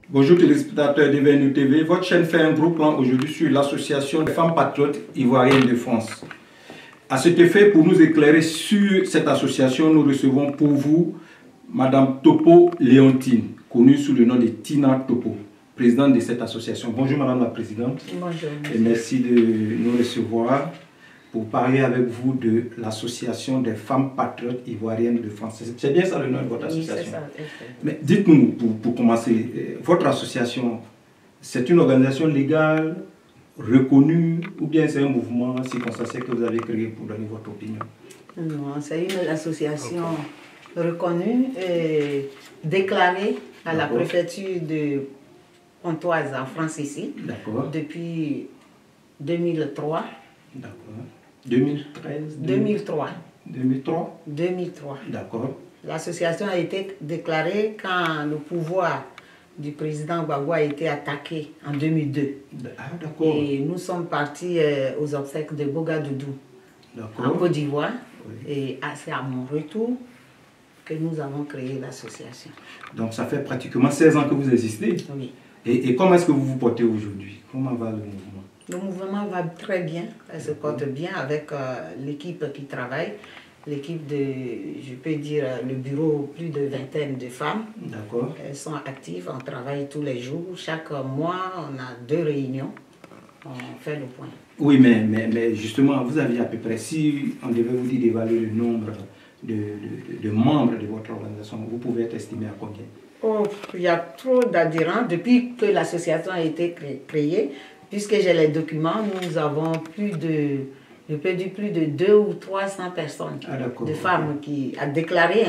Bonjour téléspectateurs d'Evenu TV. Votre chaîne fait un gros plan aujourd'hui sur l'association des femmes patriotes ivoiriennes de France. À cet effet, pour nous éclairer sur cette association, nous recevons pour vous Madame Topo Léontine, connue sous le nom de Tina Topo, présidente de cette association. Bonjour Madame la Présidente. Bonjour. Et merci de nous recevoir pour parler avec vous de l'association des femmes patriotes ivoiriennes de France. C'est bien ça le nom de votre association? Oui, c'est ça. Mais dites-nous, pour commencer, votre association, c'est une organisation légale, reconnue, ou bien c'est un mouvement circonstanciel que vous avez créé pour donner votre opinion? Non, c'est une association reconnue et déclarée à la préfecture de Pontoise en France ici, depuis 2003. D'accord. 2013 2003. 2003 2003. D'accord. L'association a été déclarée quand le pouvoir du président Gbagbo a été attaqué en 2002. Ah, d'accord. Et nous sommes partis aux obsèques de Bogadoudou en Côte d'Ivoire. Oui. Et c'est à mon retour que nous avons créé l'association. Donc ça fait pratiquement 16 ans que vous existez. Oui. Et comment est-ce que vous vous portez aujourd'hui? Comment va le mouvement? Le mouvement va très bien, elle se porte bien avec l'équipe qui travaille, l'équipe de, je peux dire, le bureau, plus de vingtaine de femmes. D'accord. Elles sont actives, on travaille tous les jours. Chaque mois, on a 2 réunions, on fait le point. Oui, mais justement, vous aviez à peu près, si on devait vous dire d'évaluer le nombre de membres de votre organisation, vous pouvez être estimé à combien? Oh, il y a trop d'adhérents. Depuis que l'association a été créée, puisque j'ai les documents, nous avons plus de, je peux dire plus de 200 ou 300 personnes, de femmes qui a déclaré,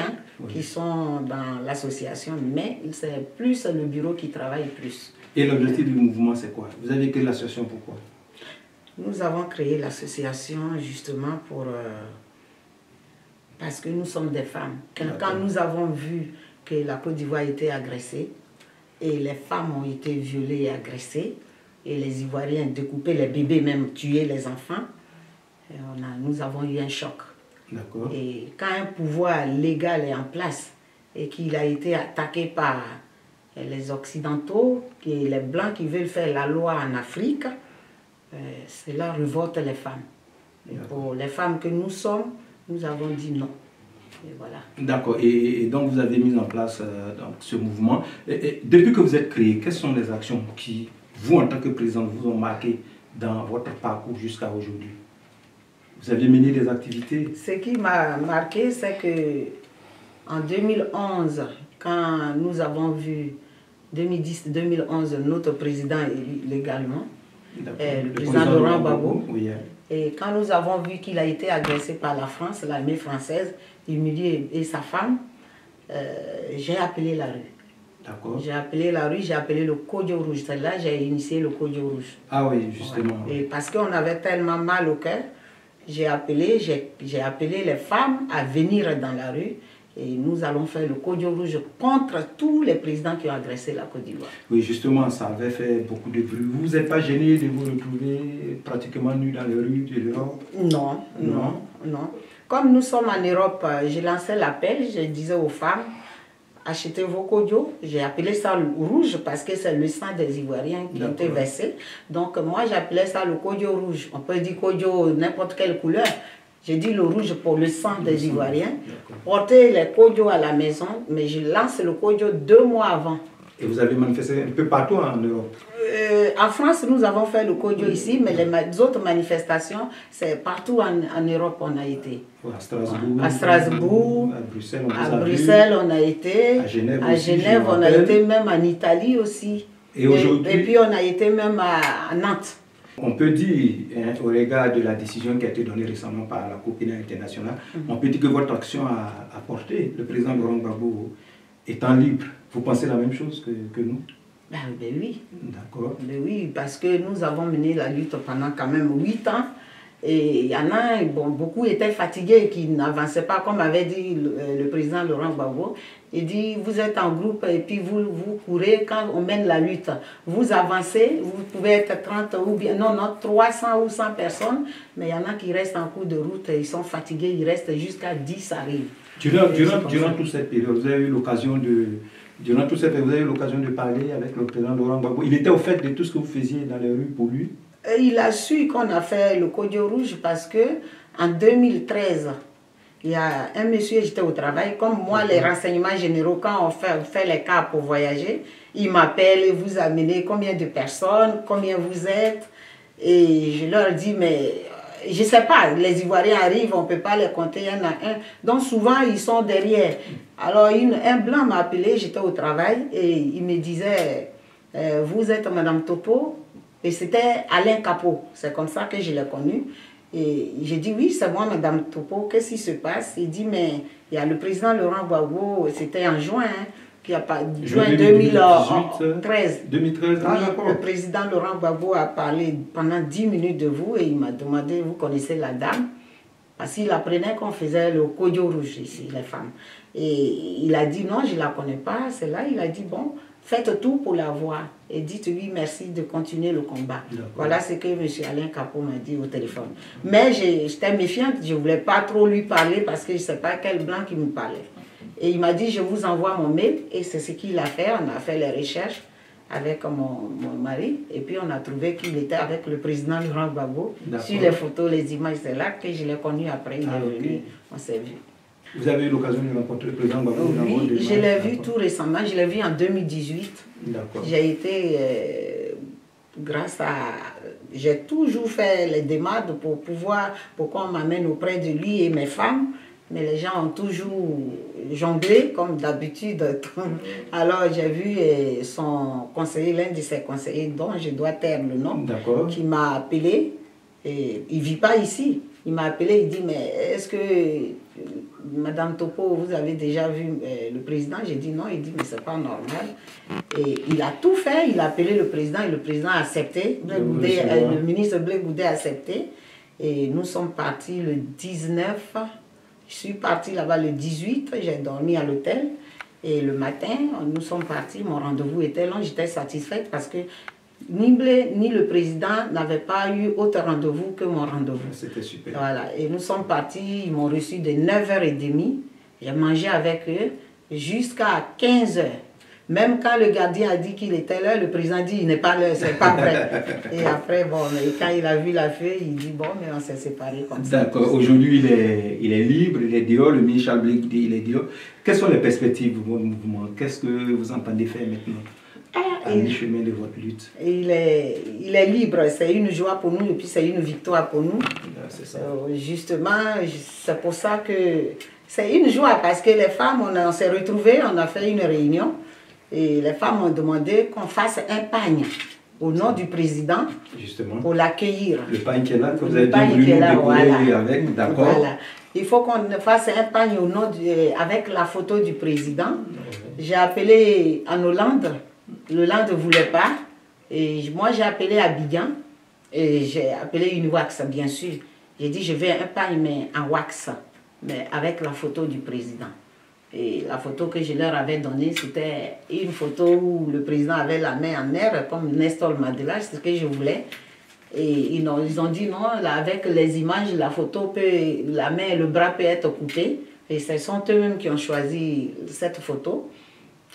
qui sont dans l'association, mais c'est plus le bureau qui travaille plus. Et l'objectif du mouvement, c'est quoi? Vous avez créé l'association pourquoi? Nous avons créé l'association justement pour... parce que nous sommes des femmes. Quand nous avons vu que la Côte d'Ivoire était agressée, et les femmes ont été violées et agressées, et les Ivoiriens découpaient les bébés, même tuaient les enfants, et nous avons eu un choc. Et quand un pouvoir légal est en place et qu'il a été attaqué par les Occidentaux, les Blancs qui veulent faire la loi en Afrique, cela révolte les femmes. Et pour les femmes que nous sommes, nous avons dit non. Et voilà. D'accord. Et donc vous avez mis en place donc, ce mouvement. Et depuis que vous êtes créé, quelles sont les actions qui, vous en tant que président, vous ont marqué dans votre parcours jusqu'à aujourd'hui? Vous avez mené des activités? Ce qui m'a marqué, c'est que en 2011, quand nous avons vu 2010-2011 notre président élu légalement, le président Laurent Gbagbo, et quand nous avons vu qu'il a été agressé par la France, l'armée française, humilié et sa femme, j'ai appelé la rue. J'ai appelé la rue, j'ai appelé le Kodjo Rouge. C'est là que j'ai initié le Kodjo Rouge. Ah oui, justement. Et parce qu'on avait tellement mal au cœur, j'ai appelé les femmes à venir dans la rue. Et nous allons faire le Kodjo Rouge contre tous les présidents qui ont agressé la Côte d'Ivoire. Oui, justement, ça avait fait beaucoup de bruit. Vous n'êtes pas gêné de vous retrouver pratiquement nus dans les rues de l'Europe? Non, non, non. Comme nous sommes en Europe, j'ai lancé l'appel, je disais aux femmes, achetez vos kodjo. J'ai appelé ça le rouge parce que c'est le sang des Ivoiriens qui ont été versé. Donc moi, j'appelais ça le kodjo rouge. On peut dire kodjo n'importe quelle couleur. J'ai dit le rouge pour le sang des Ivoiriens. Portez les kodjo à la maison, mais je lance le kodjo 2 mois avant. Et vous avez manifesté un peu partout en Europe? En France, nous avons fait le kodjo ici, mais les autres manifestations, c'est partout en Europe on a été. À Strasbourg, à Bruxelles, on a été. À Genève, on a été, même en Italie aussi. Et puis on a été même à Nantes. On peut dire, au regard de la décision qui a été donnée récemment par la Cour pénale internationale, on peut dire que votre action a apporté le président Laurent Gbagbo étant libre. Vous pensez la même chose que nous? Ben oui. D'accord. Ben oui, parce que nous avons mené la lutte pendant quand même 8 ans. Et il y en a, beaucoup étaient fatigués, qui n'avançaient pas, comme avait dit le président Laurent Gbagbo. Il dit, vous êtes en groupe et puis vous courez quand on mène la lutte. Vous avancez, vous pouvez être 30 ou bien, non, 300 ou 100 personnes, mais il y en a qui restent en cours de route, ils sont fatigués, ils restent jusqu'à 10 arrivent. Durant toute cette période, vous avez eu l'occasion Durant tout cette période, vous avez eu l'occasion de parler avec le président Laurent Gbagbo. Il était au fait de tout ce que vous faisiez dans les rues pour lui? Il a su qu'on a fait le Kodio Rouge parce que en 2013, il y a un monsieur, j'étais au travail, comme moi, les renseignements généraux, quand on fait les cas pour voyager, il m'appelle et vous amenez combien de personnes, combien vous êtes. Et je leur dis, mais je ne sais pas, les Ivoiriens arrivent, on ne peut pas les compter un à un. Donc souvent, ils sont derrière. Alors un blanc m'a appelé, j'étais au travail, et il me disait, vous êtes Madame Topo? Et c'était Alain Capot, c'est comme ça que je l'ai connu. Et j'ai dit, oui, c'est moi, Madame Topo, qu'est-ce qui se passe? Il dit, mais il y a le président Laurent Gbagbo, c'était en juin, qui a pas, juin 2013. 2013, oui, le président Laurent Gbagbo a parlé pendant 10 minutes de vous et il m'a demandé, vous connaissez la dame? Parce qu'il apprenait qu'on faisait le Kodio Rouge ici, les femmes. Et il a dit, non, je ne la connais pas, c'est là, il a dit, bon, faites tout pour la voir et dites-lui merci de continuer le combat. Voilà ce que M. Alain Capot m'a dit au téléphone. Mais j'étais méfiante, je ne voulais pas trop lui parler parce que je ne sais pas quel blanc qui me parlait. Et il m'a dit, je vous envoie mon mail et c'est ce qu'il a fait. On a fait les recherches avec mon mari et puis on a trouvé qu'il était avec le président Laurent Gbagbo. Sur les photos, les images, c'est là que je l'ai connu après. Il est venu, on s'est vu. Vous avez eu l'occasion de rencontrer le président Gbagbo? Oui, je l'ai vu tout récemment, je l'ai vu en 2018. J'ai été, grâce à... J'ai toujours fait les démarches pour qu'on m'amène auprès de lui et mes femmes, mais les gens ont toujours jonglé, comme d'habitude. Alors j'ai vu son conseiller, l'un de ses conseillers, dont je dois taire le nom, qui m'a appelé, et il ne vit pas ici. Il m'a appelé, il dit, mais est-ce que... Madame Topo, vous avez déjà vu le président? J'ai dit non, il dit mais c'est pas normal. Et il a tout fait, il a appelé le président et le président a accepté. Le ministre Blé Goudé a accepté. Et nous sommes partis le 19, je suis partie là-bas le 18, j'ai dormi à l'hôtel. Et le matin, nous sommes partis, mon rendez-vous était long, j'étais satisfaite parce que ni Blé ni le président n'avaient pas eu autre rendez-vous que mon rendez-vous. C'était super. Voilà, et nous sommes partis, ils m'ont reçu de 9h30. J'ai mangé avec eux jusqu'à 15h. Même quand le gardien a dit qu'il était là, le président dit il n'est pas là, c'est pas vrai. Et après, bon, mais quand il a vu la feuille, il dit bon, mais on s'est séparés comme ça. D'accord, aujourd'hui il est libre, il est dehors, le ministre Charles Blé Goudé, il est dehors. Quelles sont les perspectives de votre mouvement? Qu'est-ce que vous entendez faire maintenant? À mi-chemin de votre lutte. Il est libre, c'est une joie pour nous et puis c'est une victoire pour nous. C'est ça. Justement, c'est pour ça que c'est une joie parce que les femmes, on s'est retrouvées, on a fait une réunion et les femmes ont demandé qu'on fasse un pagne au nom du président. Justement. Pour l'accueillir. Le pagne qui est là, que vous avez dit, voulu nous découvrir avec, d'accord. Voilà. Il faut qu'on fasse un pagne au nom avec la photo du président. J'ai appelé en Hollande. L'Hollande ne voulait pas. Et moi, j'ai appelé Abidjan. Et j'ai appelé une wax, bien sûr. J'ai dit, je veux un pagne, mais en wax. Mais avec la photo du président. Et la photo que je leur avais donnée, c'était une photo où le président avait la main en air, comme Nestor Mandela, c'est ce que je voulais. Et ils ont dit non, là, avec les images, la photo peut, la main et le bras peuvent être coupés. Et ce sont eux-mêmes qui ont choisi cette photo.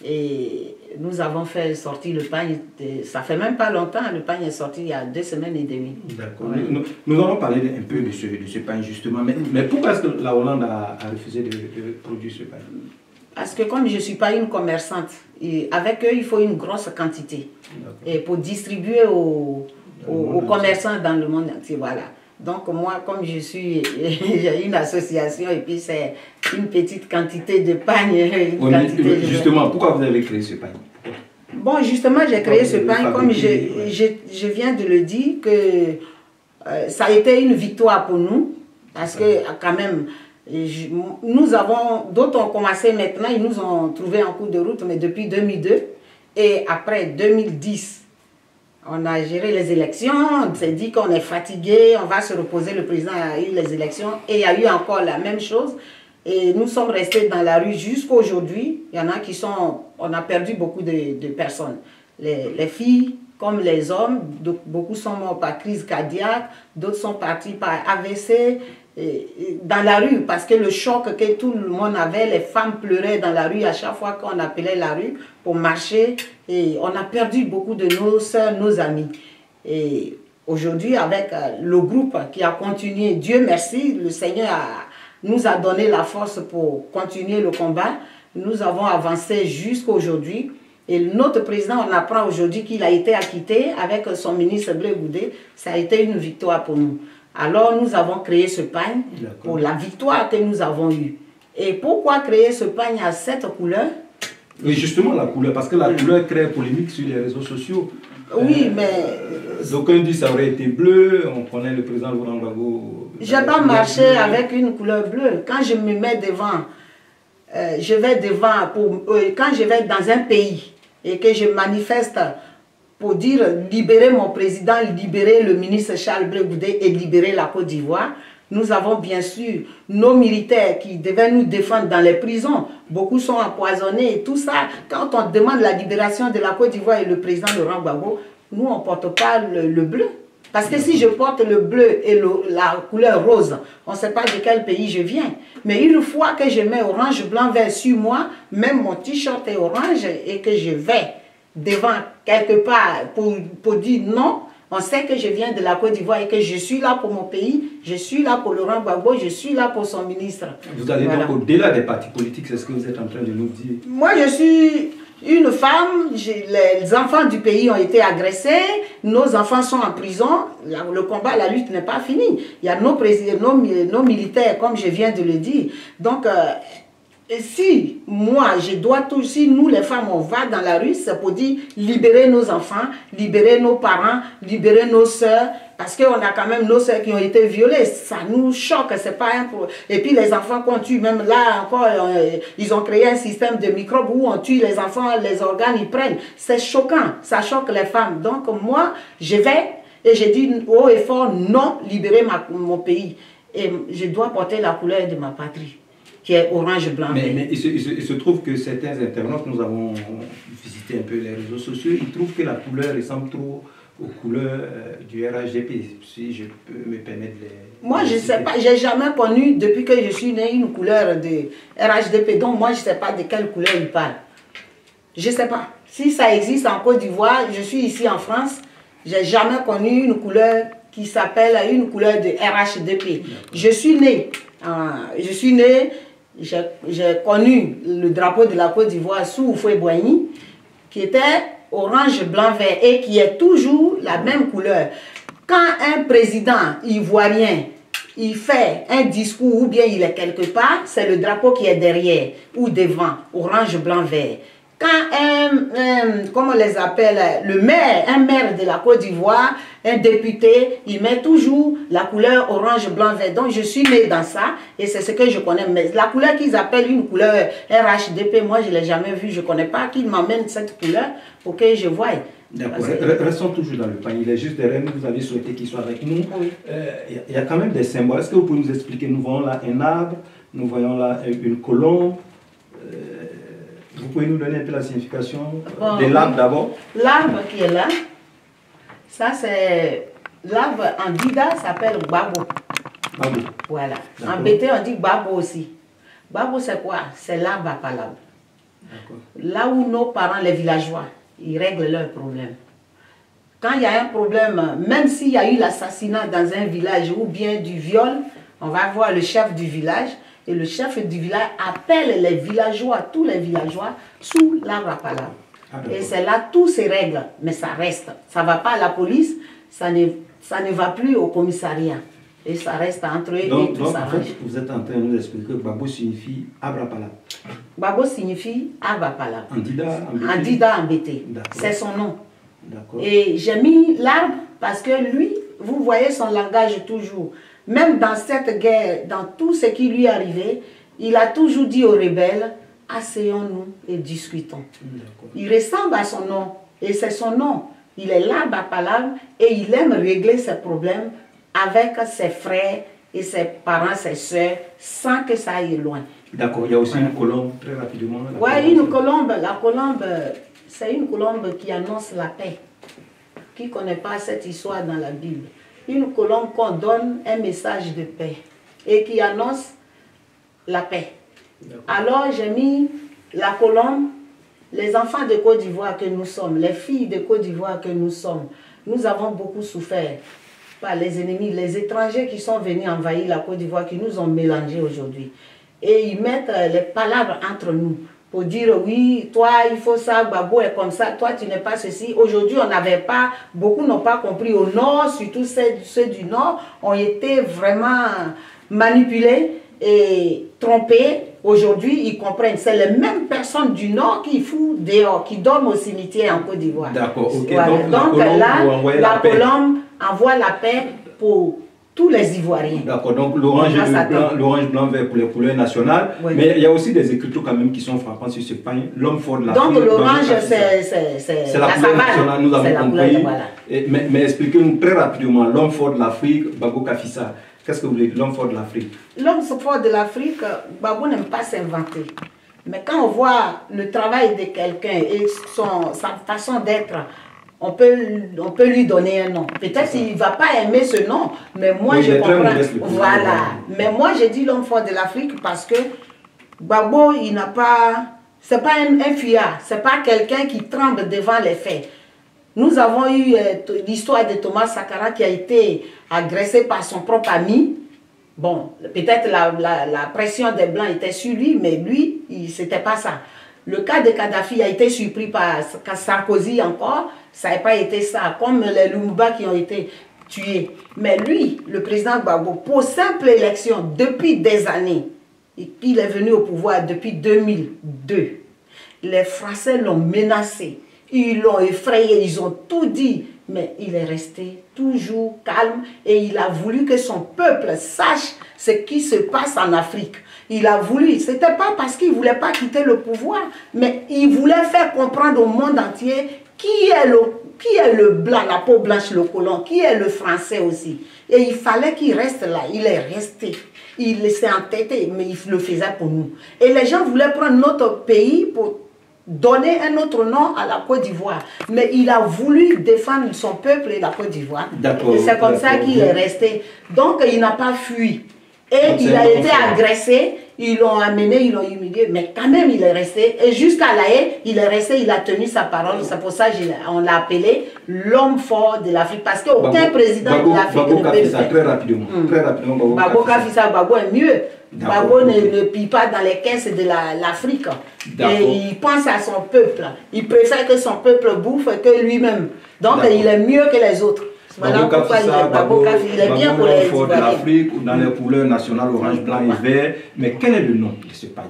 Et nous avons fait sortir le pagne, ça fait même pas longtemps, le pagne est sorti il y a 2 semaines et demie. D'accord. Ouais. Nous allons parler un peu de ce pagne justement, mais pourquoi est-ce que la Hollande a refusé de produire ce pagne? Parce que comme je ne suis pas une commerçante, et avec eux il faut une grosse quantité et pour distribuer aux commerçants dans le monde entier, voilà. Donc moi, comme j'ai une association et puis c'est une petite quantité de pagne. Justement, pourquoi vous avez créé ce pagne? Bon, justement, j'ai créé ce pagne, comme je viens de le dire, que ça a été une victoire pour nous, parce que quand même, nous avons, d'autres ont commencé maintenant, ils nous ont trouvé en cours de route, mais depuis 2002, et après 2010, on a géré les élections, on s'est dit qu'on est fatigué, on va se reposer, le président a eu les élections et il y a eu encore la même chose. Et nous sommes restés dans la rue jusqu'à aujourd'hui. Il y en a qui sont... On a perdu beaucoup de personnes. Les filles comme les hommes. Beaucoup sont morts par crise cardiaque, d'autres sont partis par AVC. Dans la rue, parce que le choc que tout le monde avait, les femmes pleuraient dans la rue à chaque fois qu'on appelait la rue pour marcher. Et on a perdu beaucoup de nos soeurs, nos amis. Et aujourd'hui, avec le groupe qui a continué, Dieu merci, le Seigneur nous a donné la force pour continuer le combat. Nous avons avancé jusqu'à aujourd'hui. Et notre président, on apprend aujourd'hui qu'il a été acquitté avec son ministre Blé Goudé. Ça a été une victoire pour nous. Alors nous avons créé ce pagne pour la victoire que nous avons eue. Et pourquoi créer ce pagne à cette couleur? Oui, justement la couleur, parce que la couleur crée polémique sur les réseaux sociaux. Oui, mais... D'aucuns disent que ça aurait été bleu, on connaît le président Laurent Gbagbo. Je n'ai pas marché avec une couleur bleue. Quand je me mets devant, je vais devant, quand je vais dans un pays et que je manifeste pour dire libérer mon président, libérer le ministre Charles Blé Goudé et libérer la Côte d'Ivoire. Nous avons bien sûr nos militaires qui devaient nous défendre dans les prisons. Beaucoup sont empoisonnés et tout ça. Quand on demande la libération de la Côte d'Ivoire et le président Laurent Gbagbo, nous on ne porte pas le bleu. Parce que si je porte le bleu et la couleur rose, on ne sait pas de quel pays je viens. Mais une fois que je mets orange, blanc, vert sur moi, même mon t-shirt est orange et que je vais devant quelque part pour dire non, on sait que je viens de la Côte d'Ivoire et que je suis là pour mon pays, je suis là pour Laurent Gbagbo, je suis là pour son ministre. Vous allez donc au-delà des partis politiques, c'est ce que vous êtes en train de nous dire? Moi, je suis une femme, les enfants du pays ont été agressés, nos enfants sont en prison, le combat, la lutte n'est pas finie. Il y a nos militaires, comme je viens de le dire. Donc, et si moi, je dois tout, si nous les femmes, on va dans la rue, c'est pour dire libérer nos enfants, libérer nos parents, libérer nos soeurs, parce qu'on a quand même nos soeurs qui ont été violées, ça nous choque, c'est pas un problème. Et puis les enfants qu'on tue, même là encore, ils ont créé un système de microbes où on tue les enfants, les organes, ils prennent. C'est choquant, ça choque les femmes. Donc moi, je vais et je dis haut et fort, non, libérer mon pays. Et je dois porter la couleur de ma patrie, qui est orange, blanc. Mais il se trouve que certains internautes, nous avons visité un peu les réseaux sociaux, ils trouvent que la couleur ressemble trop aux couleurs du RHDP, si je peux me permettre de les... Moi, je ne sais pas, j'ai jamais connu, depuis que je suis né, une couleur de RHDP, donc moi, je ne sais pas de quelle couleur il parle. Je ne sais pas. Si ça existe en Côte d'Ivoire, je suis ici en France, je n'ai jamais connu une couleur qui s'appelle une couleur de RHDP. Je suis né, j'ai connu le drapeau de la Côte d'Ivoire sous Houphouët-Boigny, qui était orange, blanc, vert, et qui est toujours la même couleur. Quand un président ivoirien, il fait un discours ou bien il est quelque part, c'est le drapeau qui est derrière ou devant, orange, blanc, vert. Quand comment on les appelle, un maire de la Côte d'Ivoire, un député, il met toujours la couleur orange, blanc, vert. Donc je suis né dans ça et c'est ce que je connais. Mais la couleur qu'ils appellent une couleur RHDP, moi je ne l'ai jamais vue, je ne connais pas qu'ils m'amènent cette couleur pour que je voie. D'accord, restons toujours dans le panier. Il est juste derrière nous, vous avez souhaité qu'il soit avec nous. Oui. Il y a quand même des symboles. Est-ce que vous pouvez nous expliquer? Nous voyons là un arbre, nous voyons là une colombe. Vous pouvez nous donner un peu la signification de l'arbre d'abord? L'arbre qui est là, ça c'est l'arbre en Dida s'appelle Gbabo. Gbabo. Voilà. En Bété on dit Gbabo aussi. Gbabo c'est quoi? C'est l'arbre à palabre. Là où nos parents, les villageois, ils règlent leurs problèmes. Quand il y a un problème, même s'il y a eu l'assassinat dans un village ou bien du viol, on va voir le chef du village. Et le chef du village appelle les villageois, tous les villageois, sous l'arbre à palabre. Et c'est là tout se règle, mais ça reste. Ça ne va pas à la police, ça ne va plus au commissariat. Et ça reste entre eux et tout ça. En fait, vous êtes en train de nous expliquer que Gbabo signifie arbre à palabre. Gbabo signifie arbre à palabre. En Dida, en Bété. C'est son nom. D'accord. Et j'ai mis l'arbre parce que lui, vous voyez son langage toujours. Même dans cette guerre, dans tout ce qui lui est arrivé, il a toujours dit aux rebelles, asseyons-nous et discutons. Il ressemble à son nom, et c'est son nom. Il est l'arbre à palabre et il aime régler ses problèmes avec ses frères et ses parents, ses soeurs, sans que ça aille loin. D'accord, il y a aussi une colombe, très rapidement. Oui, une colombe. La colombe, c'est une colombe qui annonce la paix. qui ne connaît pas cette histoire dans la Bible. Une colombe qu'on donne un message de paix et qui annonce la paix. Alors j'ai mis la colombe, les enfants de Côte d'Ivoire que nous sommes, les filles de Côte d'Ivoire que nous sommes, nous avons beaucoup souffert par les ennemis, les étrangers qui sont venus envahir la Côte d'Ivoire, qui nous ont mélangés aujourd'hui. Et ils mettent les palabres entre nous pour dire oui, toi il faut ça, Gbagbo est comme ça, toi tu n'es pas ceci. Aujourd'hui on n'avait pas, beaucoup n'ont pas compris. Au nord, surtout ceux du nord, ont été vraiment manipulés et trompés. Aujourd'hui, ils comprennent. C'est les mêmes personnes du Nord qui foutent dehors, qui dorment au cimetière en Côte d'Ivoire. D'accord, ok. Voilà. Donc là, la colombe envoie la paix pour tous les Ivoiriens. D'accord, donc l'orange blanc vert pour les couleurs nationales. Oui. Mais il y a aussi des écritures quand même qui sont frappantes sur ce pain. L'homme fort de l'Afrique. Donc l'orange, c'est la couleur nationale, nous avons compris. Voilà. Mais expliquez-nous très rapidement, l'homme fort de l'Afrique, Gbagbo Kafissa. Qu'est-ce que vous voulez dire, l'homme fort de l'Afrique? L'homme fort de l'Afrique, Gbagbo n'aime pas s'inventer. Mais quand on voit le travail de quelqu'un et sa façon d'être, on peut lui donner un nom. Peut-être qu'il ne va pas aimer ce nom, mais moi je comprends. Voilà. Mais moi j'ai dit l'homme fort de l'Afrique parce que Gbagbo, il n'a pas... C'est pas un fuyard, c'est pas quelqu'un qui tremble devant les faits. Nous avons eu l'histoire de Thomas Sankara qui a été agressé par son propre ami. Bon, peut-être la pression des Blancs était sur lui, mais lui, c'était pas ça. Le cas de Kadhafi a été surpris par Sarkozy encore, ça n'a pas été ça, comme les Lumumba qui ont été tués. Mais lui, le président Gbagbo, pour simple élection, depuis des années, il est venu au pouvoir depuis 2002. Les Français l'ont menacé. Ils l'ont effrayé, ils ont tout dit, mais il est resté toujours calme et il a voulu que son peuple sache ce qui se passe en Afrique. Il a voulu, ce n'était pas parce qu'il ne voulait pas quitter le pouvoir, mais il voulait faire comprendre au monde entier qui est le blanc, la peau blanche, le colon, qui est le français aussi. Et il fallait qu'il reste là, il est resté. Il s'est entêté, mais il le faisait pour nous. Et les gens voulaient prendre notre pays pour donner un autre nom à la Côte d'Ivoire. Mais il a voulu défendre son peuple et la Côte d'Ivoire. Et c'est comme ça qu'il est resté. Donc il n'a pas fui. Et donc, il a été agressé, ils l'ont amené, ils l'ont humilié, mais quand même il est resté. Et jusqu'à La Haye, il est resté, il a tenu sa parole. C'est pour ça qu'on l'a appelé l'homme fort de l'Afrique. Parce qu'aucun président de l'Afrique ne peut le faire. Très rapidement. Gbagbo Kafissa, Gbagbo est mieux. Gbagbo ne pille pas dans les caisses de l'Afrique. Et il pense à son peuple. Il préfère que son peuple bouffe que lui-même. Donc il est mieux que les autres. Voilà pourquoi il est bien pour les Ivoiriens. De l'Afrique, dans les couleurs nationales orange, blanc et vert. Mais quel est le nom de ce pagne?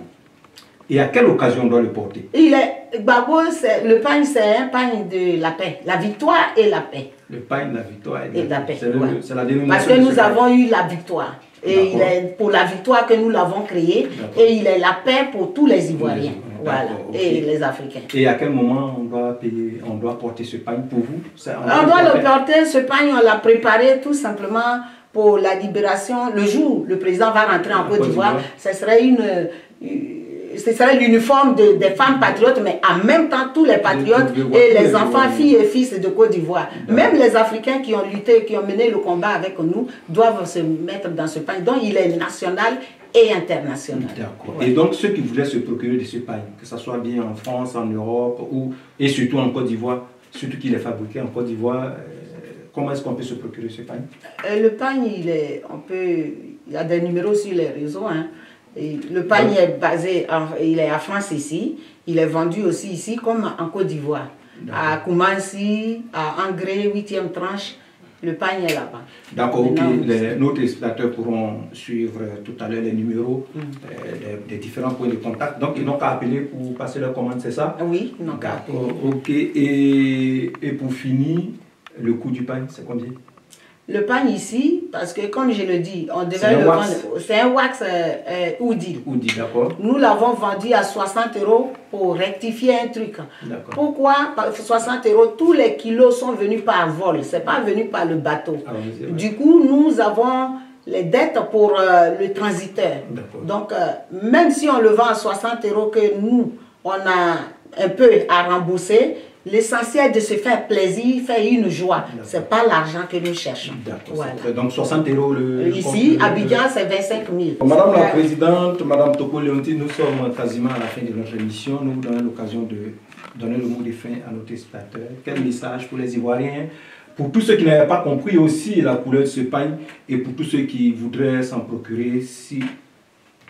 Et à quelle occasion on doit le porter? Gbagbo, le pagne, c'est un pagne de la paix. La victoire et la paix. Le pagne, la victoire et la paix. C'est la dénomination. Parce que nous avons eu la victoire. Et il est pour la victoire que nous l'avons créé. Et il est la paix pour tous les Ivoiriens. Voilà. Et les Africains. Et à quel moment on doit porter ce pagne pour vous? On doit le porter, ce pagne, on l'a préparé tout simplement pour la libération. Le jour où le président va rentrer en Côte d'Ivoire, ce serait l'uniforme des femmes patriotes, mais en même temps tous les patriotes et les enfants, filles et fils de Côte d'Ivoire. Même les Africains qui ont lutté, qui ont mené le combat avec nous, doivent se mettre dans ce pagne. Donc il est national et international. D'accord. Et donc ceux qui voulaient se procurer de ce pagne, que ce soit bien en France, en Europe, et surtout en Côte d'Ivoire, surtout qu'il est fabriqué en Côte d'Ivoire, comment est-ce qu'on peut se procurer ce pagne? Le pagne, il y a des numéros sur les réseaux. Hein. Et le pagne est basé, il est à France ici, il est vendu aussi ici comme en Côte d'Ivoire. À Koumansi, à Angré, 8e tranche, le pagne est là-bas. D'accord, ok. Nos téléspectateurs pourront suivre tout à l'heure les numéros des différents points de contact. Donc ils n'ont qu'à appeler pour passer leur commande, c'est ça? Oui, ils n'ont qu'à appeler. Ok, et pour finir, le coût du pagne, c'est combien? Le pagne ici, parce que comme je le dis, on devait le vendre. C'est un wax Oudil. Oudil, d'accord. Nous l'avons vendu à 60 € pour rectifier un truc. Pourquoi 60 €? Tous les kilos sont venus par vol, ce n'est pas venu par le bateau. Ah, oui, du coup, nous avons les dettes pour le transiteur. Donc, même si on le vend à 60 € que nous, on a un peu à rembourser, L'essentiel de se faire plaisir, faire une joie. Ce n'est pas l'argent que nous cherchons. D'accord. Voilà. Donc 60 € le... Ici, Abidjan, c'est 25 000. Madame la Présidente, Madame Toko Leontine, nous sommes quasiment à la fin de notre émission. Nous vous donnons l'occasion de donner le mot de fin à nos téléspectateurs. Quel message pour les Ivoiriens, pour tous ceux qui n'avaient pas compris aussi la couleur de ce pain et pour tous ceux qui voudraient s'en procurer, si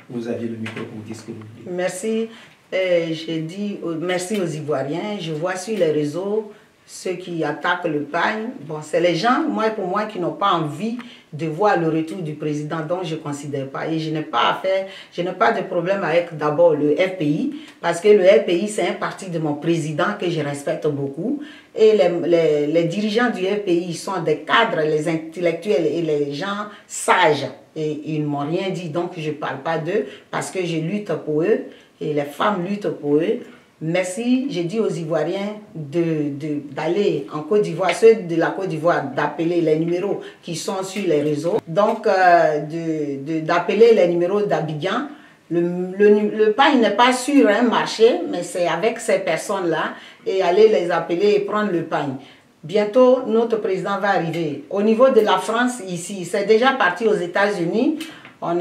vous aviez le micro pour dire ce que vous voulez. Merci. J'ai dit merci aux Ivoiriens. Je vois sur les réseaux ceux qui attaquent le pain. Bon, c'est les gens, pour moi, qui n'ont pas envie de voir le retour du président, dont je ne considère pas. Et je n'ai pas de problème avec d'abord le FPI, parce que le FPI, c'est un parti de mon président que je respecte beaucoup. Et les dirigeants du FPI sont des cadres, les intellectuels et les gens sages. Et ils ne m'ont rien dit, donc je ne parle pas d'eux, parce que je lutte pour eux, et les femmes luttent pour eux. Merci, j'ai dit aux Ivoiriens d'aller en Côte d'Ivoire, ceux de la Côte d'Ivoire, d'appeler les numéros qui sont sur les réseaux. Donc, d'appeler les numéros d'Abidjan. Le pain n'est pas sur un marché, mais c'est avec ces personnes-là, et aller les appeler et prendre le pain. Bientôt, notre président va arriver. Au niveau de la France, ici, c'est déjà parti aux États-Unis. On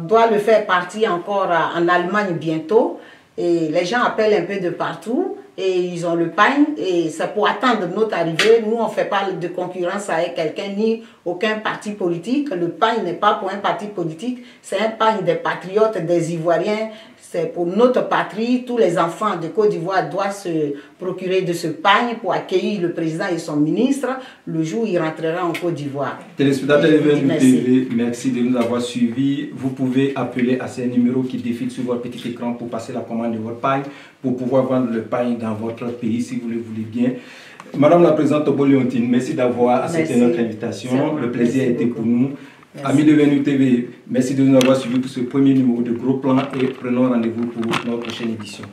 doit le faire partir encore en Allemagne bientôt. Et les gens appellent un peu de partout et ils ont le pain et c'est pour attendre notre arrivée. Nous, on ne fait pas de concurrence avec quelqu'un ni aucun parti politique. Le pain n'est pas pour un parti politique, c'est un pain des patriotes, des Ivoiriens. C'est pour notre patrie. Tous les enfants de Côte d'Ivoire doivent se procurer de ce pain pour accueillir le président et son ministre le jour où il rentrera en Côte d'Ivoire. Téléspectateurs de VNU TV, merci de nous avoir suivis. Vous pouvez appeler à ces numéros qui défilent sur votre petit écran pour passer la commande de votre pain, pour pouvoir vendre le pain dans votre pays si vous le voulez bien. Madame la Présidente Toko Leontine, merci d'avoir accepté notre invitation. Le plaisir a été pour nous. Merci. Amis de VNU TV, merci de nous avoir suivis pour ce premier numéro de Gros Plan et prenons rendez-vous pour notre prochaine édition.